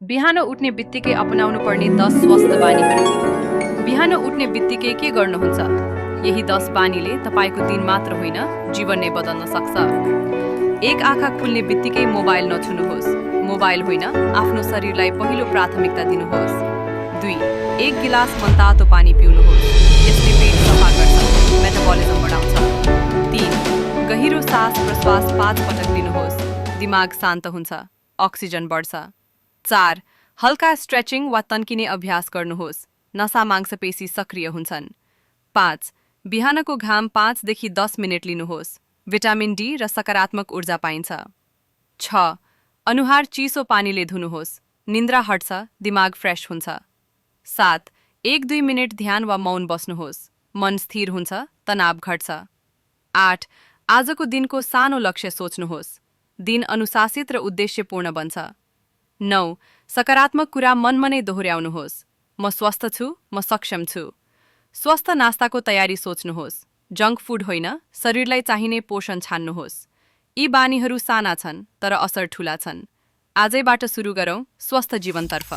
बिहान उठ्ने बित्तिकै अपनाउनु पर्ने 10 स्वस्थ बानीहरू। बिहान उठ्ने बित्तिकै के गर्नुहुन्छ? यही 10 बानीले तपाईको दिन मात्र होइन, जीवन नै बदल्न सक्छ। एक आँखा खुल्ने बित्तिकै मोबाइल नछुनुहोस्। मोबाइल होइन, आफ्नो शरीरलाई पहिलो प्राथमिकता दिनुहोस्। 2. एक गिलास मनतातो पानी पिउनुहोस्। यसले पेट सफा गर्छ, मेटाबलिजम बढाउँछ। 3. गहिरो सास प्रश्वास 5 पटक लिनुहोस्। दिमाग शान्त हुन्छ, अक्सिजन बढ्छ। 4. हल्का स्ट्रेचिङ वा तन्किने अभ्यास गर्नुहोस्। नसा मांसपेशी सक्रिय हुन्छन्। 5. बिहानको घाम 5 देखि 10 मिनेट लिनुहोस्। भिटामिन डी र सकारात्मक ऊर्जा पाइन्छ। 6. अनुहार चिसो पानीले धुनुहोस्। निन्द्रा हट्छ, दिमाग फ्रेश हुन्छ। 7. 1-2 मिनेट ध्यान वा मौन बस्नुहोस्। मन स्थिर हुन्छ, तनाव घट्छ। 8. आजको दिनको सानो लक्ष्य सोच्नुहोस्। दिन अनुशासित र उद्देश्यपूर्ण बन्छ। 9. सकारात्मक कुरा मनमा नै दोहोर्याउनुहोस्। म स्वस्थ छु, म सक्षम छु। स्वस्थ नास्ताको तयारी सोच्नुहोस्। जङ्क फुड होइन, शरीरलाई चाहिने पोषण छान्नुहोस्। यी बानीहरू साना छन्, तर असर ठूला छन्। आजैबाट सुरु गरौँ स्वस्थ जीवनतर्फ।